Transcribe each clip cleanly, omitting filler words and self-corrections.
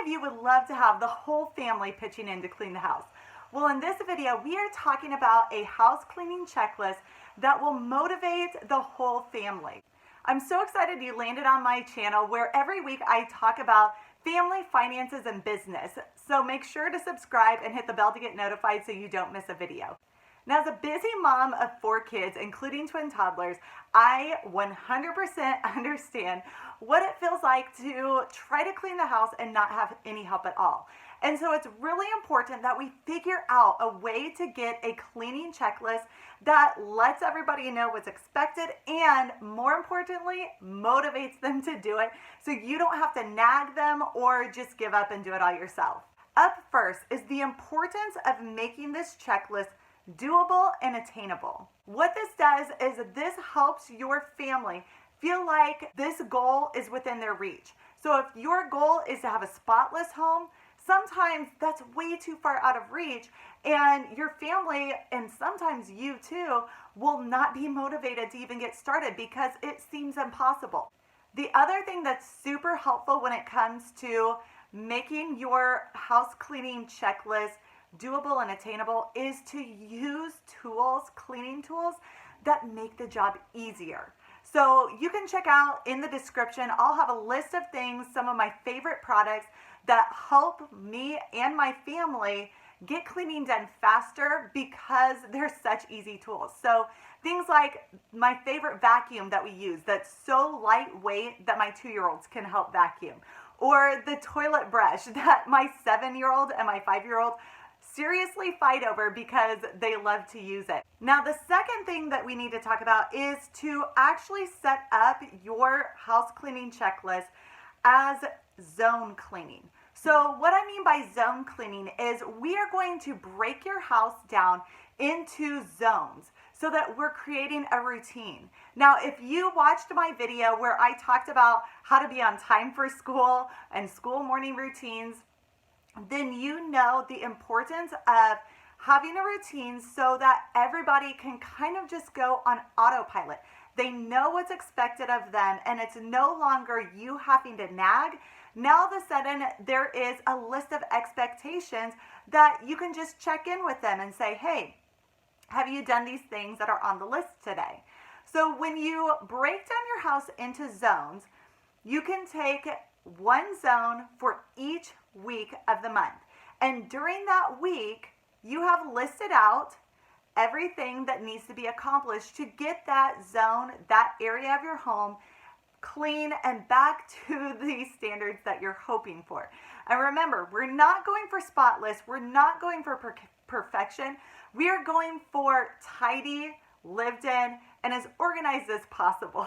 of you would love to have the whole family pitching in to clean the house? Well, in this video, we are talking about a house cleaning checklist that will motivate the whole family. I'm so excited you landed on my channel where every week I talk about family, finances, and business. So make sure to subscribe and hit the bell to get notified so you don't miss a video. Now, as a busy mom of 4 kids, including twin toddlers, I 100% understand what it feels like to try to clean the house and not have any help at all. And so it's really important that we figure out a way to get a cleaning checklist that lets everybody know what's expected and, more importantly, motivates them to do it so you don't have to nag them or just give up and do it all yourself. Up first is the importance of making this checklist doable and attainable. What this does is this helps your family feel like this goal is within their reach. So if your goal is to have a spotless home, sometimes that's way too far out of reach, and your family, and sometimes you too, will not be motivated to even get started because it seems impossible. The other thing that's super helpful when it comes to making your house cleaning checklist doable and attainable is to use tools, cleaning tools, that make the job easier. So you can check out in the description, I'll have a list of things, some of my favorite products that help me and my family get cleaning done faster because they're such easy tools. So things like my favorite vacuum that we use that's so lightweight that my 2-year-olds can help vacuum, or the toilet brush that my 7-year-old and my 5-year-old seriously fight over because they love to use it. Now, the second thing that we need to talk about is to actually set up your house cleaning checklist as zone cleaning. So what I mean by zone cleaning is we are going to break your house down into zones so that we're creating a routine. Now, if you watched my video where I talked about how to be on time for school and school morning routines, then you know the importance of having a routine so that everybody can kind of just go on autopilot. They know what's expected of them, and it's no longer you having to nag. Now, all of a sudden, there is a list of expectations that you can just check in with them and say, hey, have you done these things that are on the list today? So when you break down your house into zones, you can take one zone for each week of the month. And during that week, you have listed out everything that needs to be accomplished to get that zone, that area of your home, clean and back to the standards that you're hoping for. And remember, we're not going for spotless. We're not going for perfection. We are going for tidy, lived in, and as organized as possible.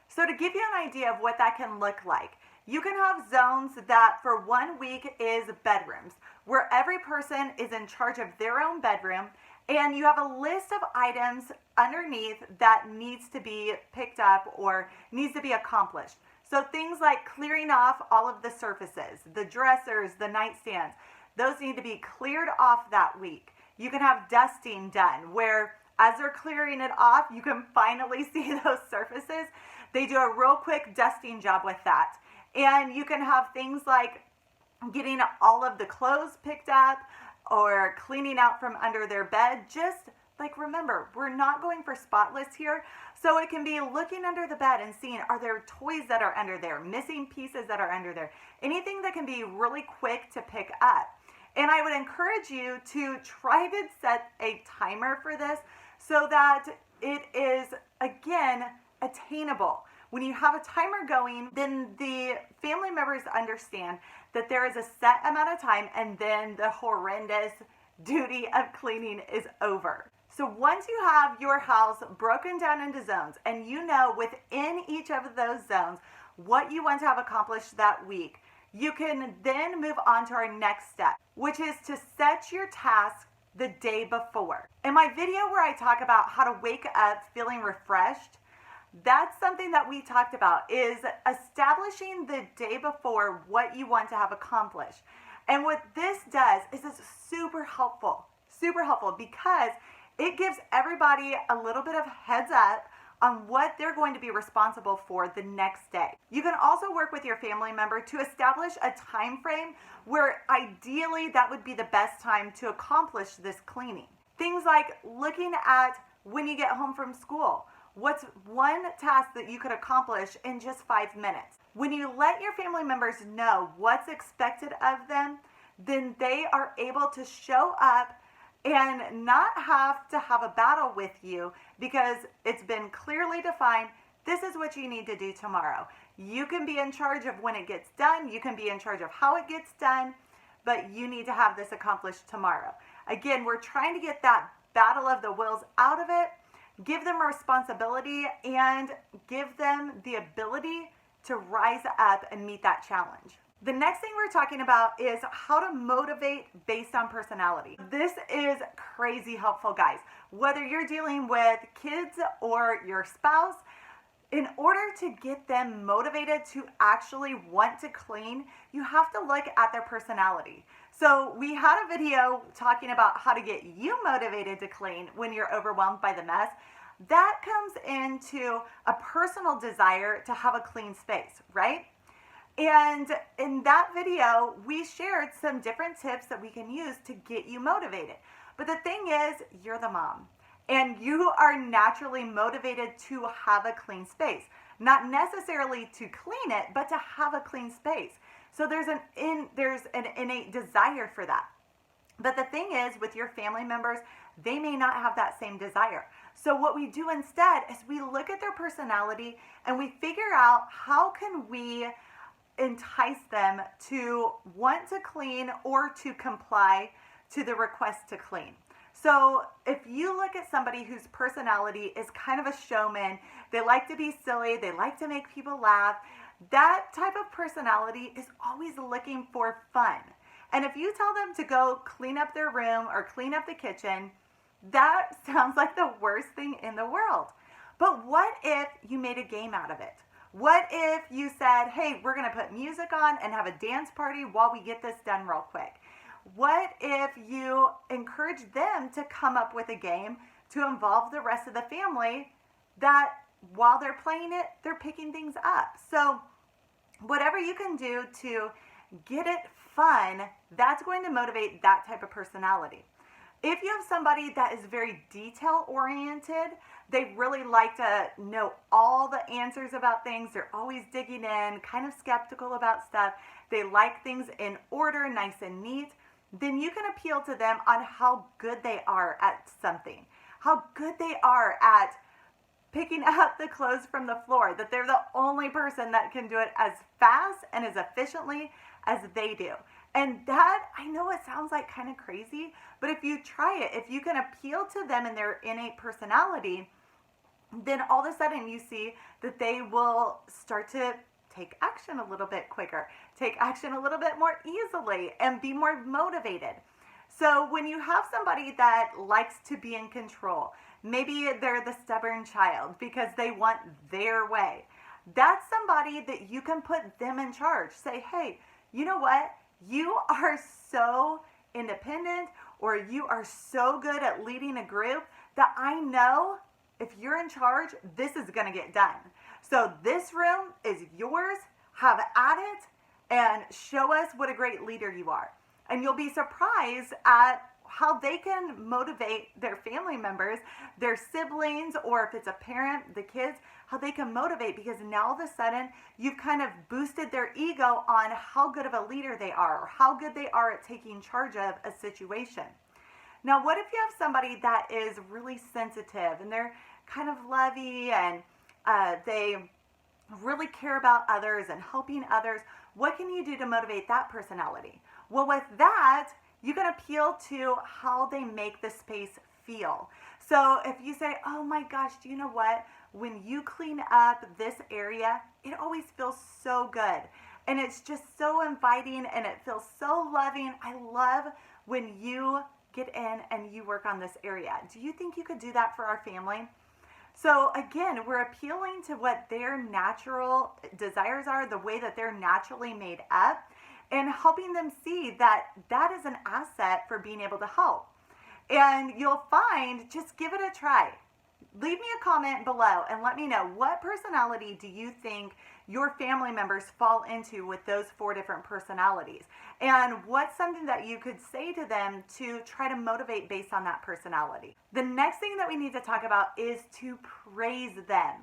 So to give you an idea of what that can look like, you can have zones that for 1 week is bedrooms, where every person is in charge of their own bedroom, and you have a list of items underneath that needs to be picked up or needs to be accomplished. So things like clearing off all of the surfaces, the dressers, the nightstands, those need to be cleared off that week. You can have dusting done where as they're clearing it off, you can finally see those surfaces. They do a real quick dusting job with that. And you can have things like getting all of the clothes picked up or cleaning out from under their bed. Just like, remember, we're not going for spotless here. So it can be looking under the bed and seeing, are there toys that are under there, missing pieces that are under there, anything that can be really quick to pick up. And I would encourage you to try to set a timer for this so that it is, again, attainable. When you have a timer going, then the family members understand that there is a set amount of time and then the horrendous duty of cleaning is over. So once you have your house broken down into zones and you know within each of those zones what you want to have accomplished that week, you can then move on to our next step, which is to set your task the day before. In my video where I talk about how to wake up feeling refreshed, that's something that we talked about, is establishing the day before what you want to have accomplished. And what this does is it's super helpful because it gives everybody a little bit of heads up on what they're going to be responsible for the next day. You can also work with your family member to establish a time frame where ideally that would be the best time to accomplish this cleaning. Things like looking at when you get home from school. What's one task that you could accomplish in just 5 minutes? When you let your family members know what's expected of them, then they are able to show up and not have to have a battle with you because it's been clearly defined. This is what you need to do tomorrow. You can be in charge of when it gets done. You can be in charge of how it gets done, but you need to have this accomplished tomorrow. Again, we're trying to get that battle of the wills out of it, give them responsibility, and give them the ability to rise up and meet that challenge. The next thing we're talking about is how to motivate based on personality. This is crazy helpful, guys. Whether you're dealing with kids or your spouse, in order to get them motivated to actually want to clean, you have to look at their personality. So we had a video talking about how to get you motivated to clean when you're overwhelmed by the mess. That comes into a personal desire to have a clean space, right? And in that video, we shared some different tips that we can use to get you motivated. But the thing is, you're the mom, and you are naturally motivated to have a clean space. Not necessarily to clean it, but to have a clean space. So there's an innate desire for that. But the thing is, with your family members, they may not have that same desire. So what we do instead is we look at their personality and we figure out how can we entice them to want to clean or to comply to the request to clean. So if you look at somebody whose personality is kind of a showman, they like to be silly, they like to make people laugh, that type of personality is always looking for fun. And if you tell them to go clean up their room or clean up the kitchen, that sounds like the worst thing in the world. But what if you made a game out of it? What if you said, hey, we're going to put music on and have a dance party while we get this done real quick? What if you encourage them to come up with a game to involve the rest of the family that while they're playing it, they're picking things up? So whatever you can do to get it fun, that's going to motivate that type of personality. If you have somebody that is very detail oriented, they really like to know all the answers about things. They're always digging in, kind of skeptical about stuff. They like things in order, nice and neat. Then you can appeal to them on how good they are at something, how good they are at picking up the clothes from the floor, that they're the only person that can do it as fast and as efficiently as they do. And that, I know it sounds like kind of crazy, but if you try it, if you can appeal to them and their innate personality, then all of a sudden you see that they will start to take action a little bit quicker, take action a little bit more easily, and be more motivated. So when you have somebody that likes to be in control, maybe they're the stubborn child because they want their way, that's somebody that you can put them in charge. Say, hey, you know what? You are so independent, or you are so good at leading a group that I know if you're in charge, this is going to get done. So this room is yours. Have at it and show us what a great leader you are. And you'll be surprised at how they can motivate their family members, their siblings, or if it's a parent, the kids, how they can motivate, because now all of a sudden you've kind of boosted their ego on how good of a leader they are or how good they are at taking charge of a situation. Now, what if you have somebody that is really sensitive and they're kind of lovey and they really care about others and helping others? What can you do to motivate that personality? Well, with that, you can appeal to how they make the space feel. So if you say, oh my gosh, do you know what? When you clean up this area, it always feels so good. And it's just so inviting and it feels so loving. I love when you get in and you work on this area. Do you think you could do that for our family? So again, we're appealing to what their natural desires are, the way that they're naturally made up, and helping them see that that is an asset for being able to help. And you'll find, just give it a try. Leave me a comment below and let me know, what personality do you think your family members fall into with those 4 different personalities? And what's something that you could say to them to try to motivate based on that personality? The next thing that we need to talk about is to praise them.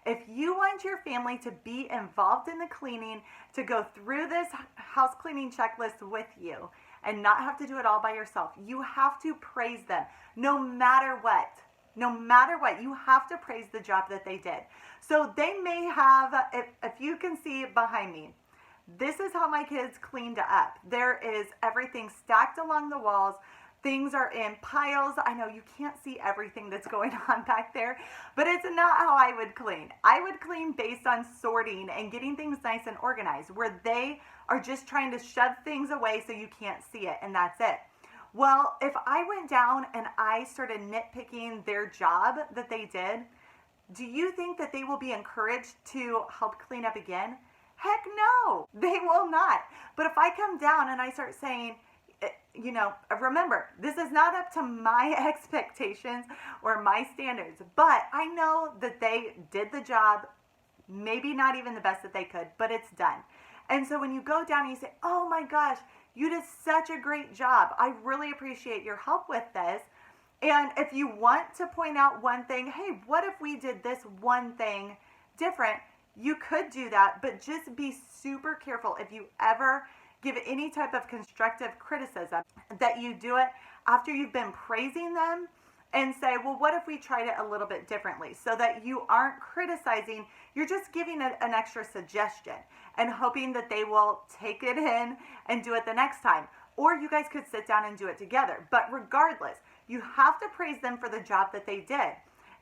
If you want your family to be involved in the cleaning, to go through this house cleaning checklist with you and not have to do it all by yourself, you have to praise them no matter what. No matter what, you have to praise the job that they did. So they may have, if you can see behind me, this is how my kids cleaned up. There is everything stacked along the walls. Things are in piles. I know you can't see everything that's going on back there, but it's not how I would clean. I would clean based on sorting and getting things nice and organized, where they are just trying to shove things away so you can't see it, and that's it. Well, if I went down and I started nitpicking their job that they did, do you think that they will be encouraged to help clean up again? Heck no, they will not. But if I come down and I start saying, remember, this is not up to my expectations or my standards, but I know that they did the job, maybe not even the best that they could, but it's done. And so when you go down and you say, oh my gosh, you did such a great job, I really appreciate your help with this. And if you want to point out one thing, hey, what if we did this one thing different? You could do that, but just be super careful if you ever give any type of constructive criticism that you do it after you've been praising them, and say, well, what if we tried it a little bit differently? So that you aren't criticizing, you're just giving an extra suggestion and hoping that they will take it in and do it the next time. Or you guys could sit down and do it together. But regardless, you have to praise them for the job that they did.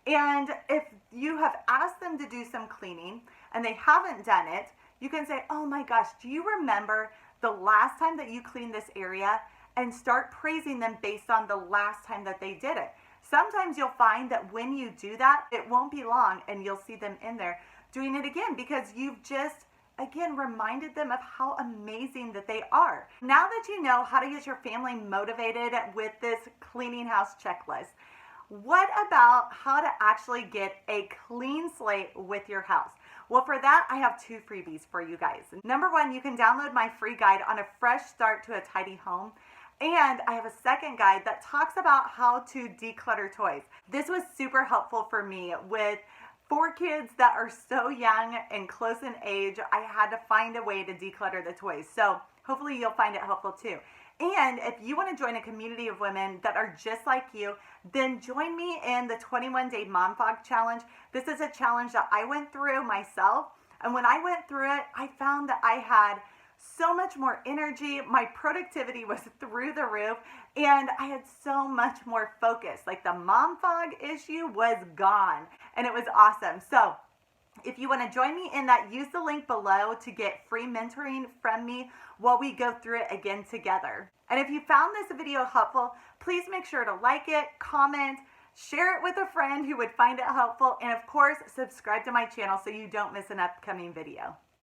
And if you have asked them to do some cleaning and they haven't done it, you can say, oh my gosh, do you remember the last time that you cleaned this area? And start praising them based on the last time that they did it. Sometimes you'll find that when you do that, it won't be long and you'll see them in there doing it again, because you've just, again, reminded them of how amazing that they are. Now that you know how to get your family motivated with this cleaning house checklist, what about how to actually get a clean slate with your house? Well, for that, I have 2 freebies for you guys. Number 1, you can download my free guide on a fresh start to a tidy home. And I have a second guide that talks about how to declutter toys. This was super helpful for me with 4 kids that are so young and close in age. I had to find a way to declutter the toys. So hopefully you'll find it helpful too. And if you want to join a community of women that are just like you, then join me in the 21-day Mom Fog Challenge. This is a challenge that I went through myself. And when I went through it, I found that I had so much more energy. My productivity was through the roof, and I had so much more focus. Like, the mom fog issue was gone, and it was awesome. So if you want to join me in that, use the link below to get free mentoring from me while we go through it again together. And if you found this video helpful, please make sure to like it, comment, share it with a friend who would find it helpful, and of course, subscribe to my channel so you don't miss an upcoming video.